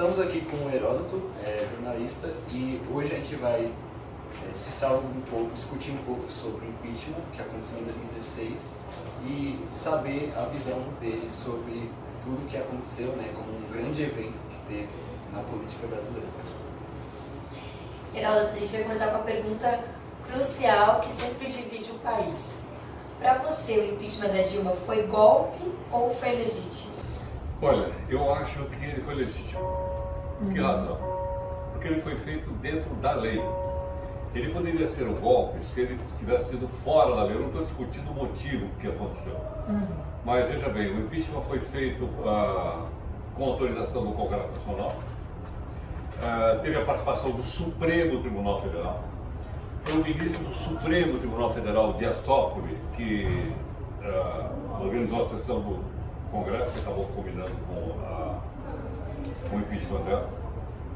Estamos aqui com o Heródoto, jornalista, e hoje a gente vai discutir um pouco sobre o impeachment que aconteceu em 2016 e saber a visão dele sobre tudo que aconteceu, né, como um grande evento que teve na política brasileira. Heródoto, a gente vai começar com a pergunta crucial que sempre divide o país. Para você, o impeachment da Dilma foi golpe ou foi legítimo? Olha, eu acho que ele foi legítimo. Por que razão? Porque ele foi feito dentro da lei. Ele poderia ser um golpe se ele tivesse sido fora da lei. Eu não estou discutindo o motivo que aconteceu. Mas veja bem, o impeachment foi feito com autorização do Congresso Nacional. Teve a participação do Supremo Tribunal Federal. Foi o ministro do Supremo Tribunal Federal, Dias Toffoli, que organizou a sessão do Congresso, que acabou combinando com o impeachment dela.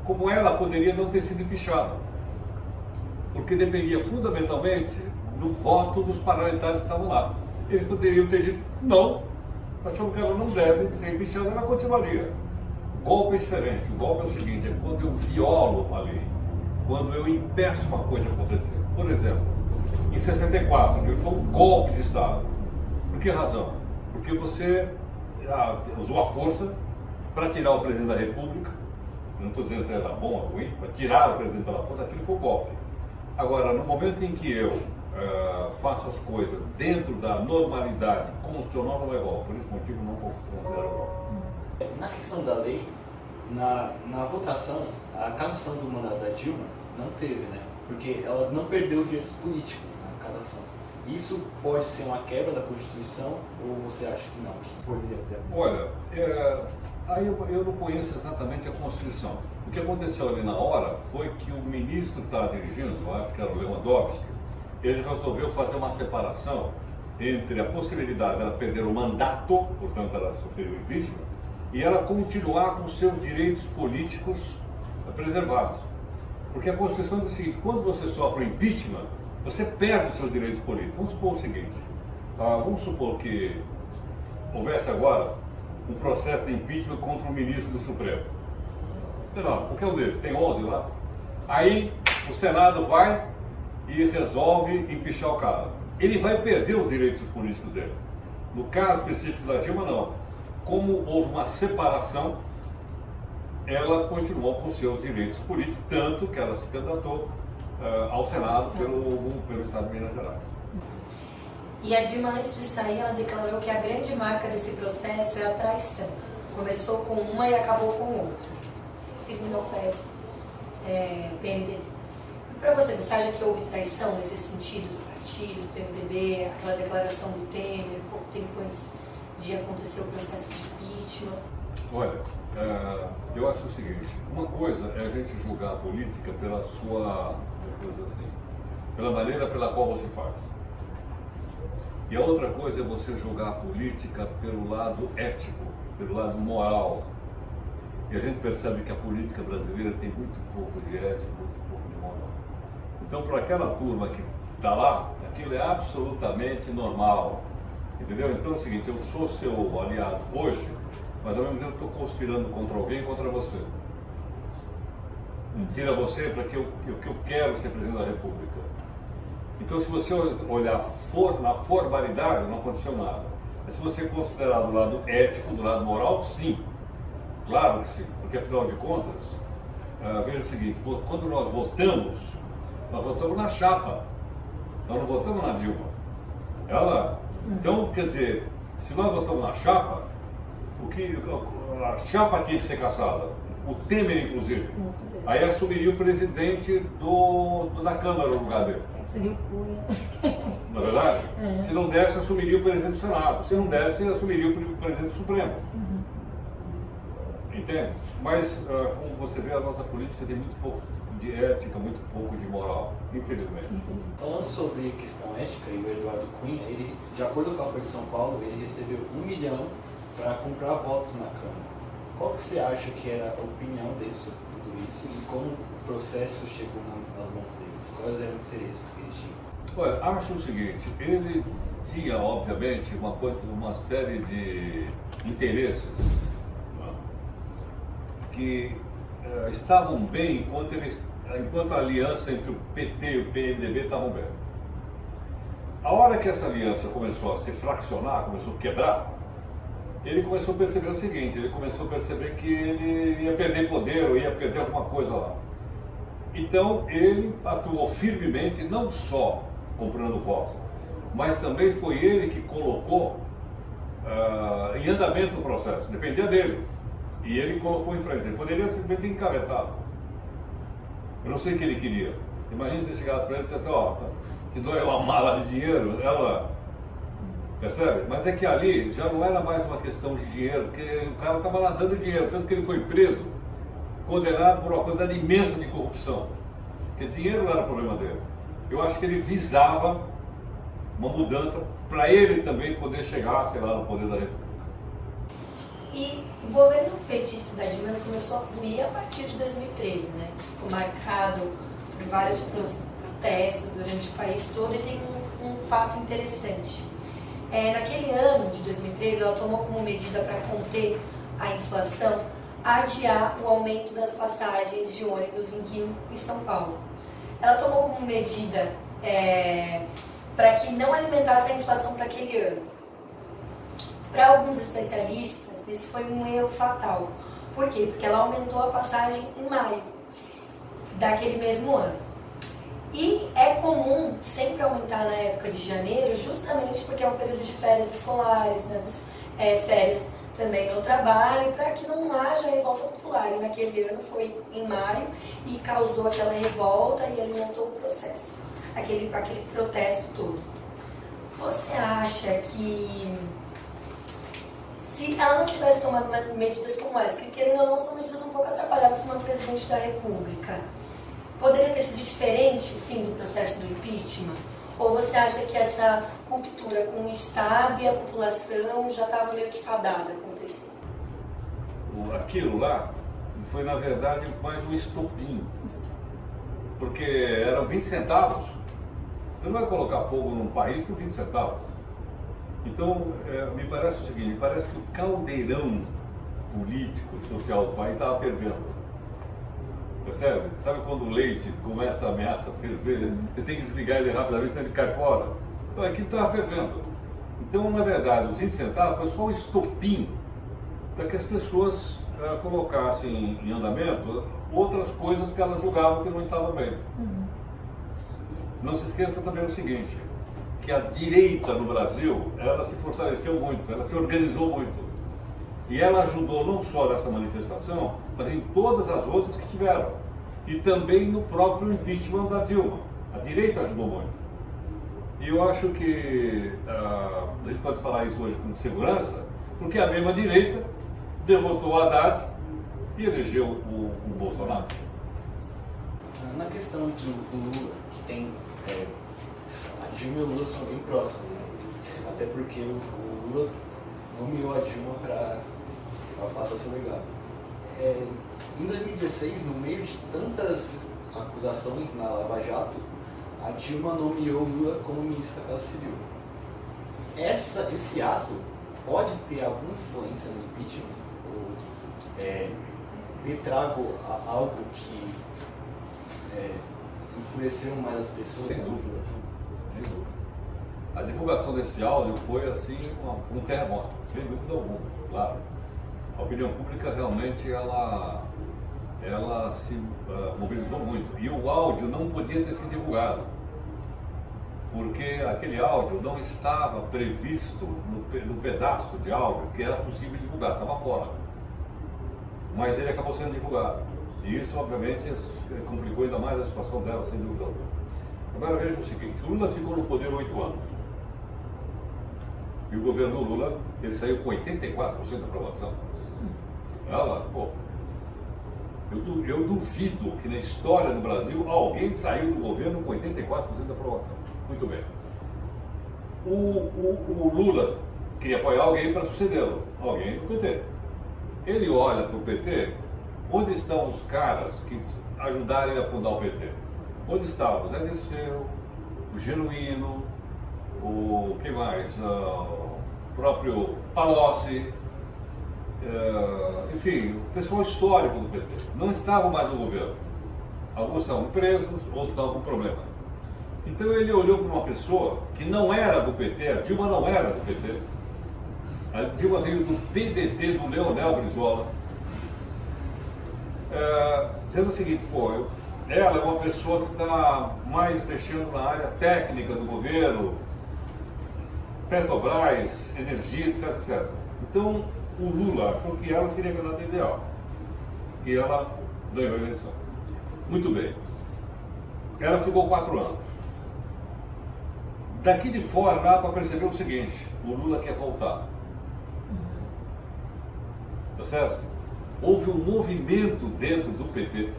Como ela poderia não ter sido impeachada, porque dependia fundamentalmente do voto dos parlamentares que estavam lá. Eles poderiam ter dito, não, achamos que ela não deve ser impeachada, ela continuaria. Golpe é diferente. O golpe é o seguinte, é quando eu violo uma lei, quando eu impeço uma coisa acontecer. Por exemplo, em 64, que foi um golpe de Estado. Por que razão? Porque você usou a força para tirar o presidente da República. Não estou dizendo se era bom ou ruim, para tirar o presidente pela força, aquilo foi um golpe. Agora, no momento em que eu faço as coisas dentro da normalidade constitucional, não é golpe. Por esse motivo, não considero golpe. Na questão da lei, na votação, a cassação do mandato da Dilma não teve, né? Porque ela não perdeu direitos políticos na cassação. Isso pode ser uma quebra da Constituição ou você acha que não? Que poderia ter? Olha, aí eu não conheço exatamente a Constituição. O que aconteceu ali na hora foi que o ministro que estava dirigindo, eu acho que era o Lewandowski, ele resolveu fazer uma separação entre a possibilidade de ela perder o mandato, portanto ela sofreu o impeachment, e ela continuar com seus direitos políticos preservados. Porque a Constituição diz o seguinte, quando você sofre o impeachment, você perde os seus direitos políticos. Vamos supor o seguinte, vamos supor que houvesse agora um processo de impeachment contra o ministro do Supremo. Sei lá, qualquer um deles, tem 11 lá. Aí o Senado vai e resolve impeachar o cara. Ele vai perder os direitos políticos dele. No caso específico da Dilma, não. Como houve uma separação, ela continuou com seus direitos políticos, tanto que ela se candidatou ao Senado pelo Estado de Minas Gerais. E a Dilma, antes de sair, ela declarou que a grande marca desse processo é a traição. Começou com uma e acabou com outra. Se referindo ao PS, PMDB. E para você acha que houve traição nesse sentido do partido, do PMDB, aquela declaração do Temer, pouco tempo antes de acontecer o processo de impeachment? Olha, eu acho o seguinte, uma coisa é a gente julgar a política pela pela maneira pela qual você faz. E a outra coisa é você julgar a política pelo lado ético, pelo lado moral. E a gente percebe que a política brasileira tem muito pouco de ética, muito pouco de moral. Então, para aquela turma que está lá, aquilo é absolutamente normal. Entendeu? Então é o seguinte, eu sou seu aliado hoje, mas ao mesmo tempo estou conspirando contra alguém e contra você. Tira você para que eu quero ser presidente da República. Então, se você olhar na formalidade, não aconteceu nada. Mas se você considerar do lado ético, do lado moral, sim. Claro que sim. Porque, afinal de contas, veja o seguinte, quando nós votamos na chapa. Nós não votamos na Dilma. Então, quer dizer, se nós votamos na chapa, a chapa tinha que ser cassada. O Temer, inclusive. Aí assumiria o presidente da Câmara no lugar dele. Seria o Cunha. Na verdade? Se não desse, assumiria o presidente do Senado. Se não desse, assumiria o presidente do Supremo. Entende? Mas, como você vê, a nossa política tem muito pouco de ética, muito pouco de moral, infelizmente. Falando sobre questão ética, e o Eduardo Cunha, ele, de acordo com a Folha de São Paulo, ele recebeu 1 milhão para comprar votos na Câmara. Qual que você acha que era a opinião dele sobre tudo isso e como o processo chegou nas mãos dele? Quais eram os interesses que ele tinha? Olha, acho o seguinte, ele tinha, obviamente, uma série de interesses, né, que estavam bem enquanto a aliança entre o PT e o PMDB estavam bem. A hora que essa aliança começou a se fraccionar, começou a quebrar, ele começou a perceber o seguinte, ele começou a perceber que ele ia perder poder ou ia perder alguma coisa lá. Então ele atuou firmemente, não só comprando votos, mas também foi ele que colocou em andamento o processo, dependia dele. E ele colocou em frente, ele poderia simplesmente encavetar. Eu não sei o que ele queria. Imagina se chegasse para ele e dissesse, ó, te dou uma mala de dinheiro, ela... Percebe? Mas é que ali já não era mais uma questão de dinheiro, porque o cara estava lá dando dinheiro, tanto que ele foi preso, condenado por uma quantidade imensa de corrupção. Porque dinheiro não era o problema dele. Eu acho que ele visava uma mudança para ele também poder chegar, sei lá, no poder da República. E o governo petista da Dilma começou a ruir a partir de 2013, né? Ficou marcado por vários protestos durante o país todo e tem um fato interessante. Naquele ano de 2013, ela tomou como medida para conter a inflação adiar o aumento das passagens de ônibus em Rio e São Paulo. Ela tomou como medida para que não alimentasse a inflação para aquele ano. Para alguns especialistas, esse foi um erro fatal. Por quê? Porque ela aumentou a passagem em maio daquele mesmo ano. E é comum sempre aumentar na época de janeiro, justamente porque é um período de férias escolares, nas férias também no trabalho, para que não haja revolta popular. E naquele ano foi em maio e causou aquela revolta e alimentou o processo, aquele protesto todo. Você acha que se ela não tivesse tomado medidas como essa, que querendo ou não são medidas um pouco atrapalhadas por uma presidente da República, poderia ter sido diferente o fim do processo do impeachment? Ou você acha que essa ruptura com o Estado e a população já estava meio que fadada a acontecer? Aquilo lá foi, na verdade, mais um estopim. Porque eram 20 centavos. Você não vai colocar fogo num país por 20 centavos. Então, me parece o seguinte, me parece que o caldeirão político, social do país estava fervendo. Percebe? Sabe quando o leite começa a ameaça a ferver, você tem que desligar ele rapidamente, senão ele cai fora? Então aquilo estava fervendo. Então, na verdade, os 20 centavos foi só um estopim para que as pessoas colocassem em andamento outras coisas que elas julgavam que não estavam bem. Não se esqueça também o seguinte, que a direita no Brasil, ela se fortaleceu muito, ela se organizou muito. E ela ajudou não só nessa manifestação, mas em todas as outras que tiveram. E também no próprio impeachment da Dilma. A direita ajudou muito. E eu acho que a gente pode falar isso hoje com segurança, porque a mesma direita derrotou o Haddad e elegeu o Bolsonaro. Na questão do Lula, que tem... a Dilma e o Lula são bem próximos, né? Até porque o Lula nomeou a Dilma para passar seu legado. Em 2016, no meio de tantas acusações na Lava Jato, a Dilma nomeou o Lula como ministro da Casa Civil. Esse ato pode ter alguma influência no impeachment? Ou ter trago algo que enfureceu mais as pessoas? Sem dúvida. Sem dúvida. A divulgação desse áudio foi assim um terremoto, sem dúvida alguma, claro. A opinião pública realmente ela se mobilizou muito. E o áudio não podia ter sido divulgado, porque aquele áudio não estava previsto no pedaço de áudio que era possível divulgar, estava fora. Mas ele acabou sendo divulgado. E isso, obviamente, complicou ainda mais a situação dela, sem dúvida alguma. Agora veja o seguinte, o Lula ficou no poder 8 anos. E o governo Lula, ele saiu com 84% de aprovação. Eu duvido que na história do Brasil alguém saiu do governo com 84% de aprovação. Muito bem. O Lula queria apoiar alguém para sucedê-lo, alguém do PT. Ele olha para o PT, onde estão os caras que ajudaram a fundar o PT? Onde estava o Zé Dirceu, o Genuíno, o que mais? O próprio Palocci. enfim, o pessoal histórico do PT. Não estavam mais no governo. Alguns estavam presos, outros estavam com problema. Então ele olhou para uma pessoa que não era do PT, a Dilma não era do PT. A Dilma veio do PDT, do Leonel Brizola. Dizendo o seguinte, ela é uma pessoa que está mais mexendo na área técnica do governo, Petrobras, energia, etc, etc. Então o Lula achou que ela seria a candidata ideal. E ela ganhou a eleição. Muito bem. Ela ficou 4 anos. Daqui de fora dá para perceber o seguinte, o Lula quer voltar. Tá certo? Houve um movimento dentro do PT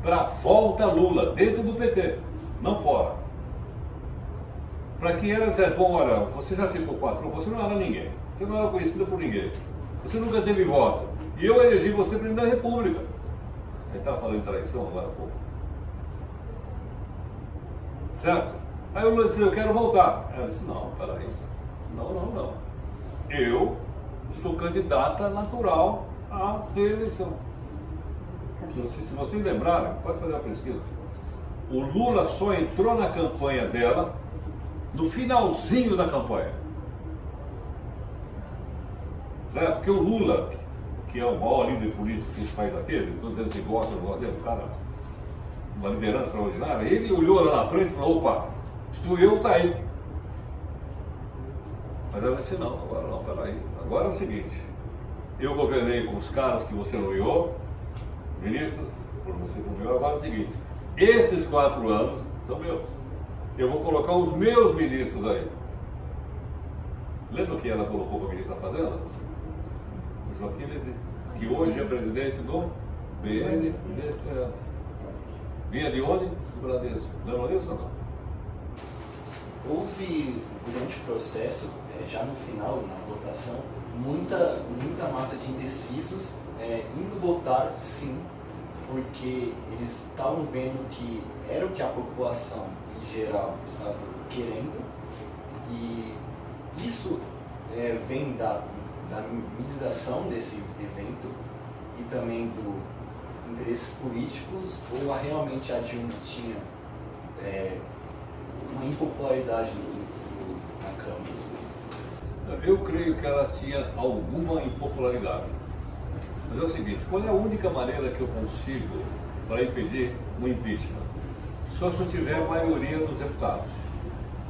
para volta Lula, dentro do PT, não fora. Para que ela dissesse, bom, olha, você já ficou 4 anos, você não era ninguém, você não era conhecida por ninguém, você nunca teve voto, e eu elegi você presidente da República. A gente estava falando de traição agora há pouco. Certo? Aí o Lula disse, eu quero voltar. Ela disse, não, peraí, não. Eu sou candidata natural à reeleição. Se vocês lembrarem, pode fazer uma pesquisa. O Lula só entrou na campanha dela no finalzinho da campanha. Certo? Porque o Lula, que é o maior líder político que esse país já teve, todos eles gostam, o cara, uma liderança extraordinária, ele olhou lá na frente e falou, opa, se eu tá aí. Mas ela disse, não, agora não, peraí. Agora é o seguinte, eu governei com os caras que você nomeou, ministros, por você nomeou, agora é o seguinte, esses 4 anos são meus. Eu vou colocar os meus ministros aí. Lembra que ela colocou para o ministro da Fazenda? O Joaquim Levy, que hoje é presidente do BNDES. Vinha de onde? Do Bradesco. Lembra disso ou não? Houve, durante o processo, já no final, na votação, muita massa de indecisos indo votar sim, porque eles estavam vendo que era o que a população em geral estava querendo, e isso vem da mediatização desse evento e também do interesses políticos, ou realmente a Dilma tinha uma impopularidade na Câmara? Eu creio que ela tinha alguma impopularidade. Mas é o seguinte, qual é a única maneira que eu consigo para impedir um impeachment? Só se eu tiver maioria dos deputados.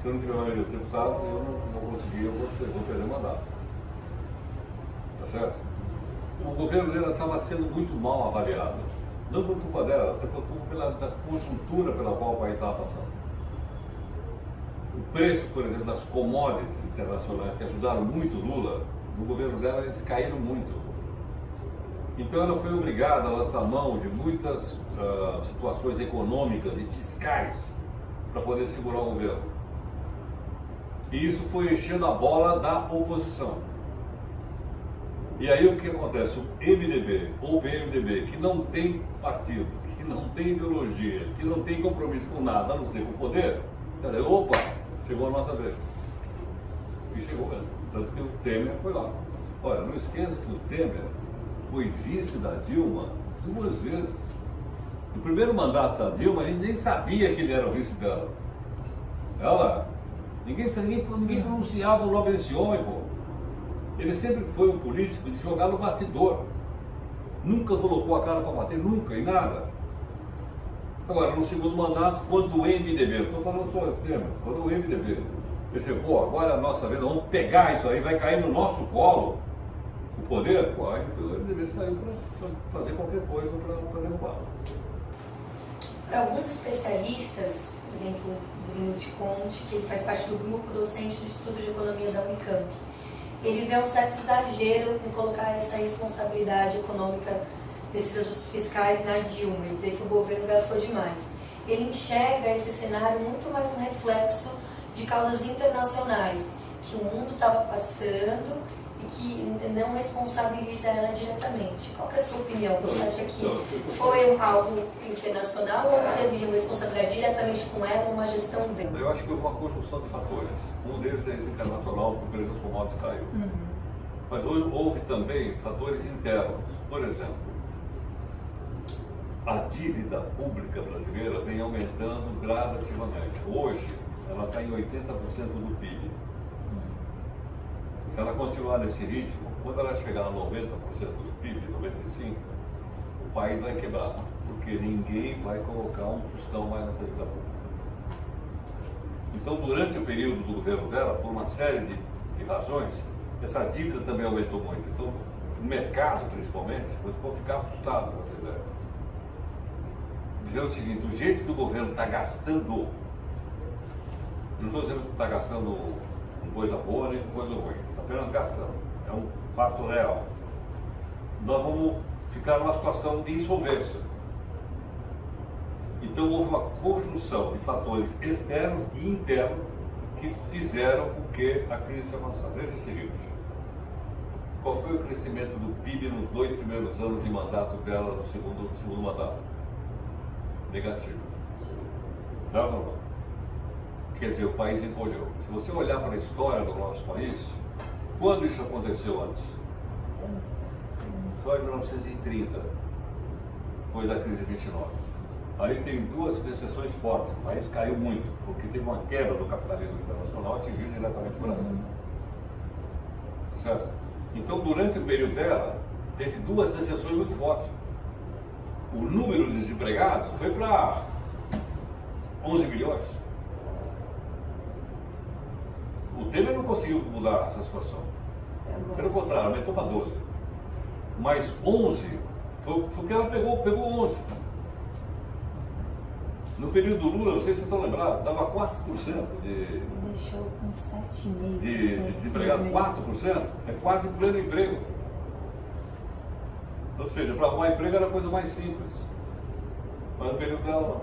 Se eu não tiver maioria dos deputados, eu não conseguir, eu vou perder o mandato. Tá certo? O governo dela estava sendo muito mal avaliado. Não por culpa dela, mas por culpa da conjuntura pela qual o país estava passando. O preço, por exemplo, das commodities internacionais que ajudaram muito o Lula, no governo dela eles caíram muito. Então ela foi obrigada a lançar mão de muitas situações econômicas e fiscais para poder segurar o governo. E isso foi enchendo a bola da oposição. E aí o que acontece? O MDB ou o PMDB, que não tem partido, que não tem ideologia, que não tem compromisso com nada, a não ser com o poder, quer dizer, opa, chegou a nossa vez. E chegou mesmo. Tanto que o Temer foi lá. Olha, não esqueça que o Temer foi vice da Dilma 2 vezes. No primeiro mandato da Dilma, a gente nem sabia que ele era o vice dela. Ninguém pronunciava o nome desse homem, pô. Ele sempre foi um político de jogar no bastidor. Nunca colocou a cara para bater, nunca, em nada. Agora, no segundo mandato, quando o MDB, não estou falando só o Temer, quando o MDB pensou, pô, agora é a nossa vez, vamos pegar isso aí, vai cair no nosso colo o poder, pô, aí o MDB saiu para fazer qualquer coisa para derrubar. Para alguns especialistas, por exemplo, o Bruno de Conte, que ele faz parte do grupo docente do Instituto de Economia da Unicamp, ele vê um certo exagero em colocar essa responsabilidade econômica desses ajustes fiscais na Dilma e dizer que o governo gastou demais. Ele enxerga esse cenário muito mais um reflexo de causas internacionais, que o mundo estava passando e que não responsabiliza ela diretamente. Qual que é a sua opinião? Você acha que foi algo internacional ou teve uma responsabilidade diretamente com ela, uma gestão dela? Eu acho que houve uma conjunção de fatores. Um deles é esse internacional, que o preço das commodities caiu. Mas houve também fatores internos. Por exemplo, a dívida pública brasileira vem aumentando gradativamente. Hoje, ela está em 80% do PIB. Se ela continuar nesse ritmo, quando ela chegar a 90% do PIB, 95%, o país vai quebrar, porque ninguém vai colocar um tostão mais nessa dívida pública. Então, durante o período do governo dela, por uma série de razões, essa dívida também aumentou muito. Então, o mercado, principalmente, vocês vão ficar assustados com essa ideia. Dizendo o seguinte, do jeito que o governo está gastando, não estou dizendo que está gastando com coisa boa nem com coisa ruim, está apenas gastando, é um fato real. Nós vamos ficar numa situação de insolvência. Então houve uma conjunção de fatores externos e internos que fizeram com que a crise se avançasse. Veja o seguinte, qual foi o crescimento do PIB nos 2 primeiros anos de mandato dela, no segundo mandato? Negativo. Certo ou não? Quer dizer, o país encolheu. Se você olhar para a história do nosso país, quando isso aconteceu antes? Só em 1930, depois da crise de 29. Aí tem duas recessões fortes, o país caiu muito, porque teve uma quebra do capitalismo internacional atingindo diretamente o Brasil. Certo? Então, durante o período dela, teve duas recessões muito fortes. O número de desempregados foi para 11 milhões. O Temer não conseguiu mudar essa situação. Pelo contrário, aumentou para 12. Mas 11 foi porque ela pegou 11. No período do Lula, não sei se vocês estão lembrados, dava 4% de. Deixou com 7,5%. De desempregado, 4%, é quase pleno emprego. Ou seja, para arrumar emprego era a coisa mais simples. Mas no período dela não.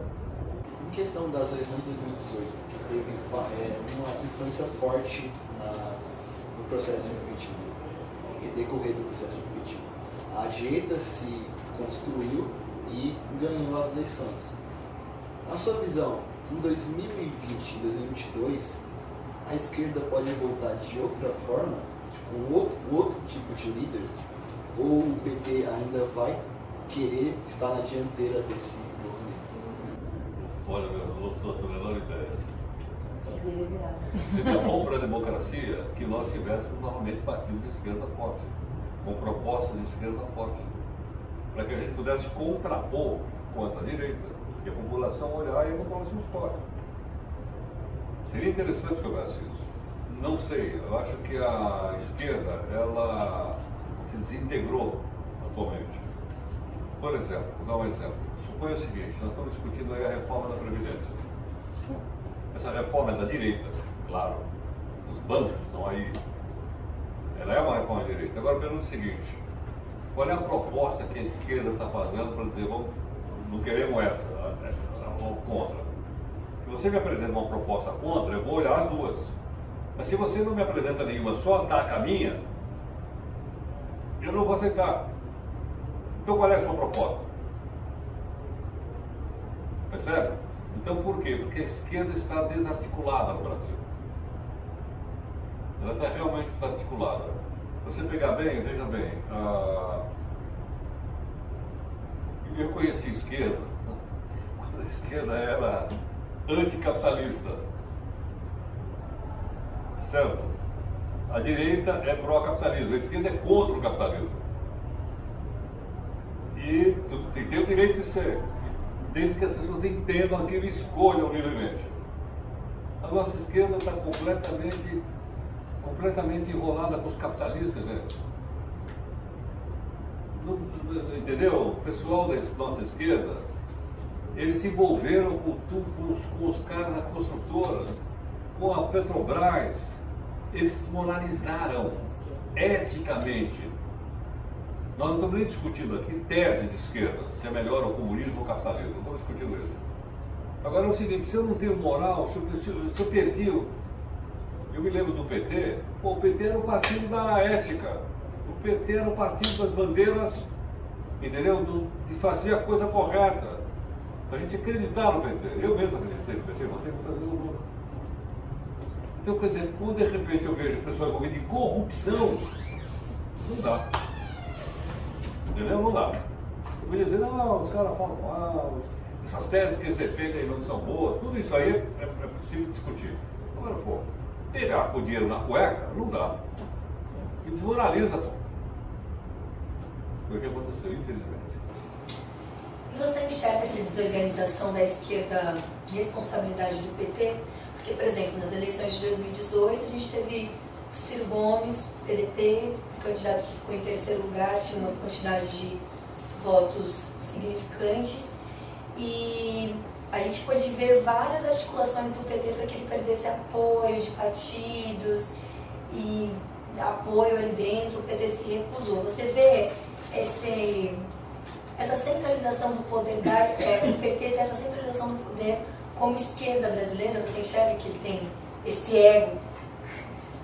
Em questão das eleições de 2018, que teve uma influência forte no processo de impeachment, e decorrer do processo de impeachment, a direita se construiu e ganhou as eleições. Na sua visão, em 2020 e 2022, a esquerda pode voltar de outra forma, com outro tipo de líder? Ou o PT ainda vai querer estar na dianteira desse movimento? Olha, eu não estou com a menor ideia. Deve virar. Seria bom para a democracia que nós tivéssemos novamente partidos de esquerda forte, com propostas de esquerda forte, para que a gente pudesse contrapor contra a direita, e a população olhar e a população escolhe. Seria interessante que houvesse isso. Não sei, eu acho que a esquerda, ela se desintegrou atualmente. Por exemplo, vou dar um exemplo. Suponha o seguinte, nós estamos discutindo aí a reforma da Previdência. Essa reforma é da direita, claro. Os bancos estão aí. Ela é uma reforma da direita. Agora, pergunta o seguinte, qual é a proposta que a esquerda está fazendo para dizer, vamos, não queremos essa, vamos contra? Se você me apresenta uma proposta contra, eu vou olhar as duas. Mas se você não me apresenta nenhuma, só ataca a minha, eu não vou aceitar. Então qual é a sua proposta? Percebe? Então por quê? Porque a esquerda está desarticulada no Brasil. Ela está realmente desarticulada. Se você pegar bem, veja bem, eu conheci a esquerda quando a esquerda era anticapitalista. Certo? A direita é pró-capitalismo, a esquerda é contra o capitalismo. E tem que ter o direito de ser, desde que as pessoas entendam aquilo e escolham livremente. A nossa esquerda está completamente enrolada com os capitalistas, gente. Entendeu? O pessoal da nossa esquerda, eles se envolveram com os caras da construtora, com a Petrobras. Eles se moralizaram eticamente. Nós não estamos nem discutindo aqui tese de esquerda, se é melhor o comunismo ou o capitalismo, não estamos discutindo isso. Agora é o seguinte, se eu não tenho moral, se eu perdi, eu me lembro do PT, o PT era o partido da ética, o PT era o partido das bandeiras, entendeu? De fazer a coisa correta, a gente acreditar no PT, eu mesmo acreditei no PT, mas tem muitas vezes eu não. Então, quer dizer, quando de repente eu vejo pessoas envolvidas em corrupção, Não dá. Entendeu? Não dá. Eu podia dizer, não, os caras falam mal, essas teses que eles defendem não são boas, tudo isso aí é possível discutir. Agora, pô, pegar o dinheiro na cueca, não dá. E desmoraliza tudo. Foi o que aconteceu, infelizmente. E você enxerga essa desorganização da esquerda de responsabilidade do PT? Porque, por exemplo, nas eleições de 2018, a gente teve o Ciro Gomes, PDT, candidato que ficou em terceiro lugar, tinha uma quantidade de votos significantes, e a gente pôde ver várias articulações do PT para que ele perdesse apoio de partidos e apoio ali dentro, o PT se recusou. Você vê essa centralização do poder, o PT tem essa centralização do poder como esquerda brasileira? Você enxerga que ele tem esse ego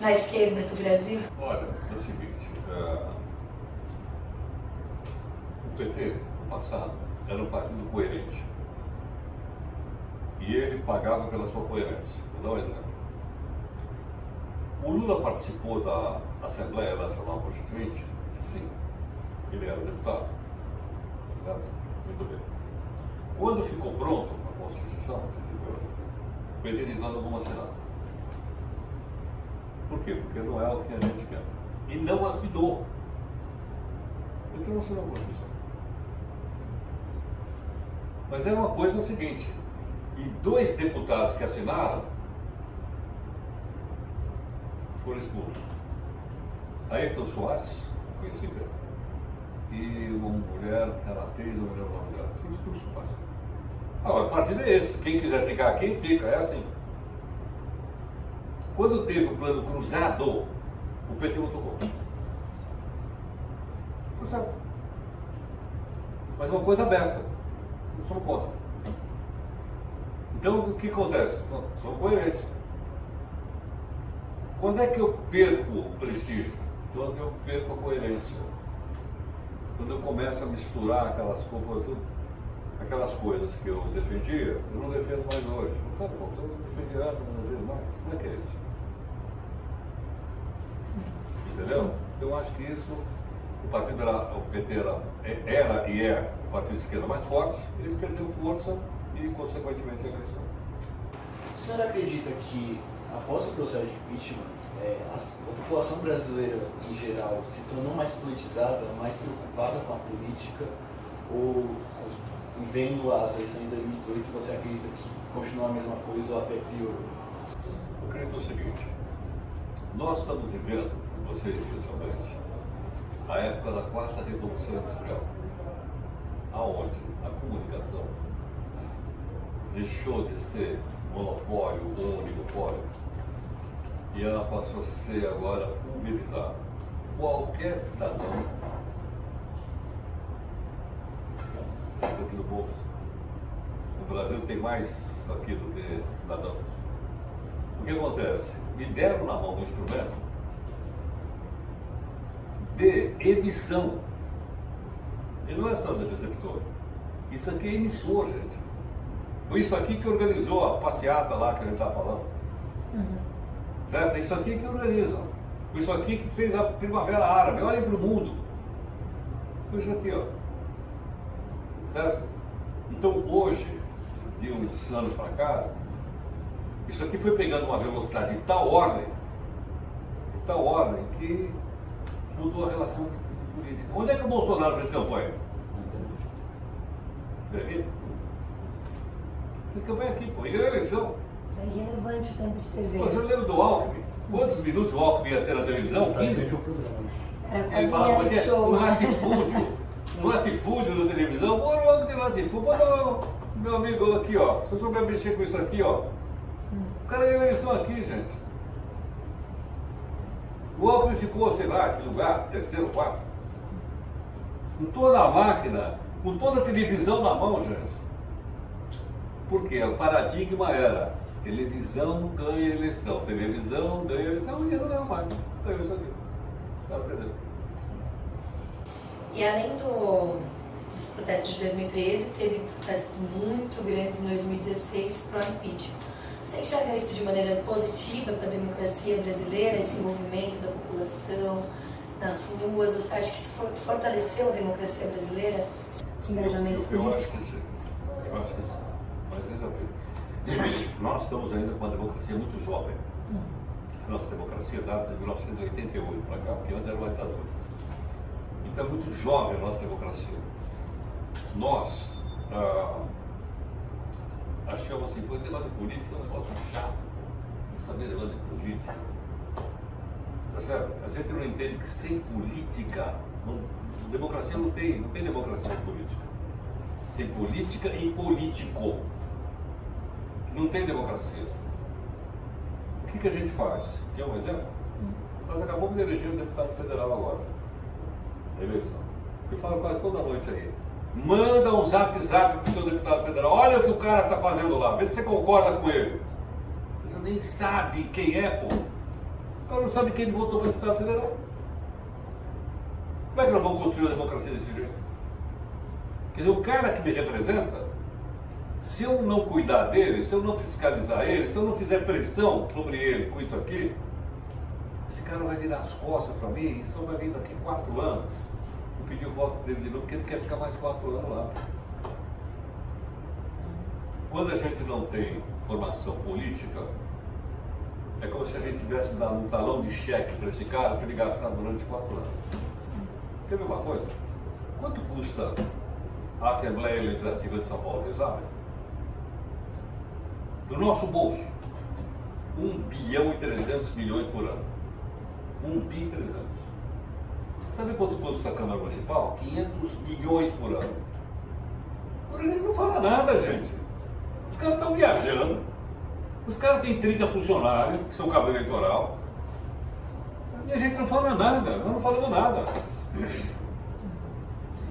na esquerda do Brasil? Olha, é o seguinte, o PT, no passado, era um partido coerente. E ele pagava pela sua coerência. Vou dar um exemplo. O Lula participou da Assembleia Nacional Constituinte? Sim. Ele era deputado. Certo? Muito bem. Quando ficou pronto a Constituição, o PT diz: nós não vamos assinar. Por quê? Porque não é o que a gente quer. E não assinou. O PT não assinou a Constituição. Mas era uma coisa seguinte: e 2 deputados que assinaram foram expulsos. Ayrton Soares, conheci bem, e uma mulher que era atriz, não me lembro o nome dela, foi expulso do partido. Agora, o partido é esse: quem quiser ficar aqui, fica, é assim. Quando teve o plano cruzado, o PT votou contra. Cruzado. Mas é uma coisa aberta. Não somos contra. Então, o que acontece? Nós somos coerentes. Quando é que eu perco o prestígio? Quando eu perco a coerência. Quando eu começo a misturar aquelas coisas que eu defendia, eu não defendo mais hoje. Tá bom, eu defendi antes, não defendo mais. Como é que é isso? Entendeu? Então, eu acho que isso, o PT era e é o partido de esquerda mais forte, ele perdeu força e, consequentemente, a eleição. O senhor acredita que, após o processo de impeachment, a população brasileira, em geral, se tornou mais politizada, mais preocupada com a política, ou, vendo as eleições de 2018, você acredita que continua a mesma coisa ou até piorou? Eu acredito o seguinte: nós estamos vivendo, você especialmente, a época da 4ª Revolução Industrial, aonde a comunicação deixou de ser monopólio ou oligopólio e ela passou a ser agora pulverizada. Qualquer cidadão, isso aqui no bolso, no Brasil tem mais isso aqui do que cidadão. O que acontece? Me deram na mão um instrumento de emissão. Ele não é só de receptor. Isso aqui é emissor, gente. Isso aqui que organizou a passeata lá que a gente está falando. Certo? Isso aqui que organiza. Isso aqui que fez a Primavera Árabe. Olhem para o mundo. Isso aqui, ó. Certo? Então hoje, de uns anos para cá, isso aqui foi pegando uma velocidade de tal ordem que mudou a relação de política. Onde é que o Bolsonaro fez campanha? Aqui? Fez campanha aqui, pô. Ele ganhou a eleição. É irrelevante o tempo de TV. Pô, você lembra do Alckmin? Quantos minutos o Alckmin ia ter na televisão? 15? Era Ele falava quase que show. um latifúndio da televisão. Pô, não tem latifúndio. Pô, não, meu amigo, aqui, ó. Se eu souber mexer com isso aqui, ó. O cara ganhou a eleição aqui, gente. O Alckmin ficou, sei lá, que lugar, 3º, 4º. Com toda a máquina, com toda a televisão na mão, gente. Porque o paradigma era: televisão ganha eleição, televisão ganha eleição, e ele não ganhou mais. Ganhou isso aqui. Tá perdendo. E além dos protestos de 2013, teve protestos muito grandes em 2016 pro impeachment. Você enxerga isso de maneira positiva para a democracia brasileira, esse envolvimento da população, nas ruas? Você acha que isso fortaleceu a democracia brasileira? Esse engajamento Eu acho político. que sim. Eu acho que sim. Mas ainda bem. Nós estamos ainda com uma democracia muito jovem. A nossa democracia data de 1988 para cá, porque antes era uma ditadura. Então é muito jovem a nossa democracia. Nós achamos assim, pô, o negócio de política é um negócio chato. Não saber negócio de política. Tá certo? A gente não entende que sem política, democracia não tem democracia sem política. Tem política e político. Não tem democracia. O que a gente faz? Quer um exemplo? Nós acabamos de eleger um deputado federal agora. Eleição. Eu falo quase toda noite aí. Manda um zap pro seu deputado federal. Olha o que o cara está fazendo lá. Vê se você concorda com ele. Você nem sabe quem é, pô. O cara não sabe quem ele votou para deputado federal. Como é que nós vamos construir a democracia desse jeito? Quer dizer, o cara que me representa, se eu não cuidar dele, se eu não fiscalizar ele, se eu não fizer pressão sobre ele com isso aqui, esse cara vai virar as costas para mim e só vai vir daqui 4 anos. Eu pedi o voto dele de novo porque ele quer ficar mais 4 anos lá. Quando a gente não tem formação política, é como se a gente tivesse dado um talão de cheque para esse cara para ele gastar durante 4 anos. Quer ver uma coisa? Quanto custa a Assembleia Legislativa de São Paulo, vocês sabem? Do nosso bolso, 1 bilhão e 300 milhões por ano. 1 bi e 300. Sabe quanto custa a Câmara Municipal? 500 milhões por ano. Agora eles não falam nada, gente. Os caras estão viajando. Os caras têm 30 funcionários, que são cabo eleitoral. E a gente não fala nada. Nós não falamos nada.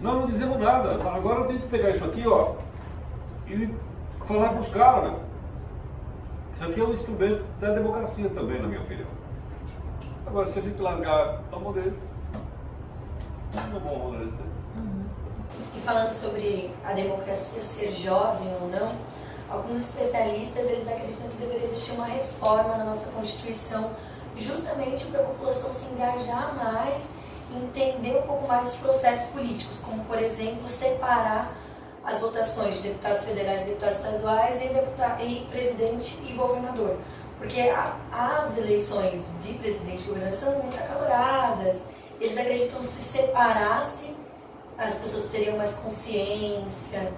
Nós não dizemos nada. Agora eu tenho que pegar isso aqui, ó, e falar com os caras, né? Isso aqui é um instrumento da democracia também, na minha opinião. Agora, se a gente largar a mão deles, não é bom a mão deles. E falando sobre a democracia ser jovem ou não, alguns especialistas eles acreditam que deveria existir uma reforma na nossa Constituição, justamente para a população se engajar mais e entender um pouco mais os processos políticos, como, por exemplo, separar as votações de deputados federais e deputados estaduais e presidente e governador. Porque as eleições de presidente e governador são muito acaloradas. Eles acreditam que se separasse, as pessoas teriam mais consciência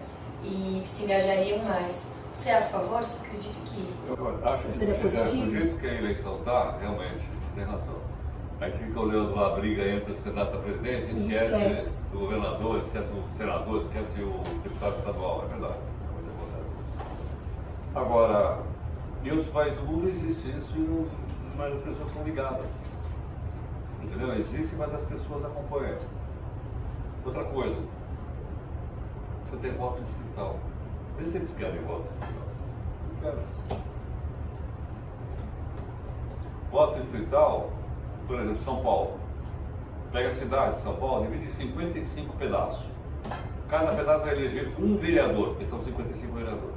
e se engajariam mais. Você é a favor? Você acredita que Eu acho que seria positivo? do jeito que a eleição está, realmente, você tem razão. A gente fica olhando lá a briga entre os candidatos a presidente, esquece o governador, esquece o senador, esquece o deputado estadual, é verdade. Agora, em outros países do mundo existe isso, mas as pessoas são ligadas. Entendeu? Existe, mas as pessoas acompanham. Outra coisa, você tem voto distrital. Vê se eles querem voto distrital. Não querem. Voto distrital, por exemplo, São Paulo. Pega a cidade de São Paulo, divide em 55 pedaços. Cada pedaço vai eleger um vereador, porque são 55 vereadores.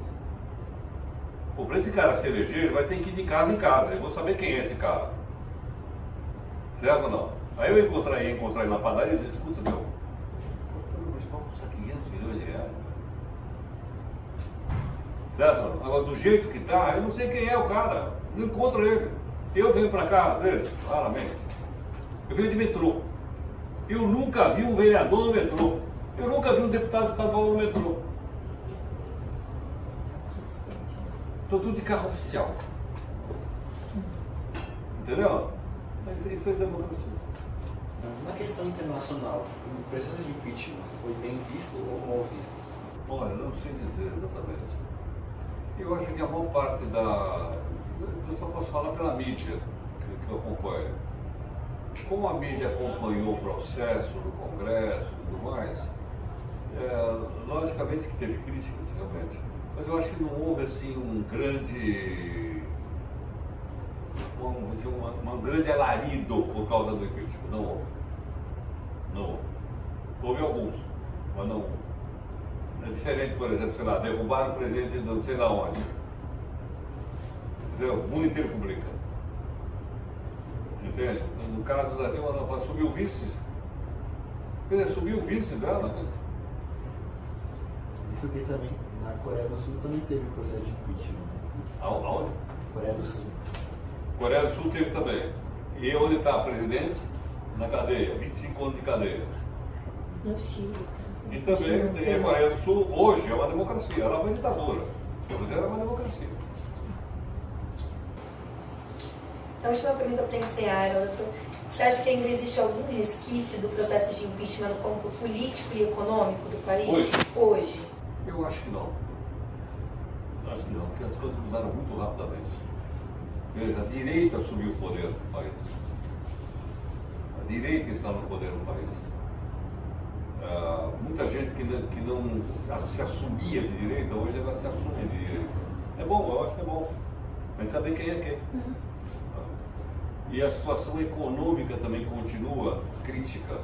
Pô, para esse cara se eleger, ele vai ter que ir de casa em casa. Eu vou saber quem é esse cara. Certo ou não? Aí eu ia encontrar ele na padaria e dizer, escuta, meu, o municipal custa 500 milhões de reais. Certo ou não? Agora, do jeito que tá, eu não sei quem é o cara. Não encontro ele. Eu venho para cá, às vezes, claramente. Eu venho de metrô. Eu nunca vi um vereador no metrô. Eu nunca vi um deputado estadual no metrô. Estou tudo de carro oficial. Entendeu? Mas isso é democracia. Na questão internacional, o processo de impeachment foi bem visto ou mal visto? Olha, não sei dizer exatamente. Eu acho que a maior parte da... Eu só posso falar pela mídia que eu acompanho. Como a mídia acompanhou o processo do Congresso e tudo mais, logicamente que teve críticas, realmente. Mas eu acho que não houve assim um grande alarido por causa do impeachment. Não houve. Não houve. Houve alguns, mas não houve. É diferente, por exemplo, sei lá, derrubaram o presidente de não sei da onde. Entendeu? O mundo inteiro publica. Entende? No caso da Dilma, ela subiu o vice. Ele subiu o vice dela. Né? Isso aqui também, na Coreia do Sul também teve processo de impeachment. Aonde? Coreia do Sul. Coreia do Sul teve também. E onde está a presidente? Na cadeia, 25 anos de cadeia. No Chile, cara. E também tem a Coreia do Sul, hoje é uma democracia, ela foi ditadura. Hoje era uma democracia. Então, a última pergunta para encerrar, Heródoto. Você acha que ainda existe algum resquício do processo de impeachment no campo político e econômico do país? Hoje. Eu acho que não. Acho que não, porque as coisas mudaram muito rapidamente. Veja, a direita assumiu o poder do país. A direita está no poder do país. Muita gente que não se assumia de direita, hoje ela se assume de direita. É bom, eu acho que é bom. A gente saber quem é quem. E a situação econômica também continua crítica.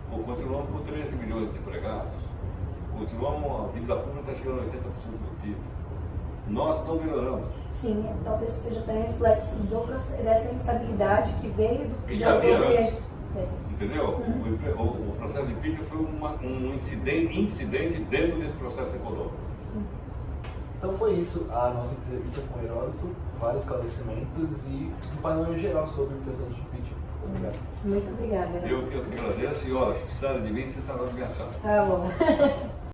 Continuamos com 13 milhões de desempregados. Continuamos, a dívida pública está chegando a 80% do PIB. Nós não melhoramos. Sim, talvez seja até reflexo dessa instabilidade que veio do Que já vinha governo. antes. Entendeu? O processo de impeachment foi um incidente dentro desse processo econômico. Sim. Então foi isso, a nossa entrevista com o Heródoto, vários esclarecimentos e um panorama geral sobre o processo de impeachment. Obrigado. Muito obrigada. Né? Eu que agradeço e olha, se precisarem de mim, vocês sabem onde me achar. Tá bom.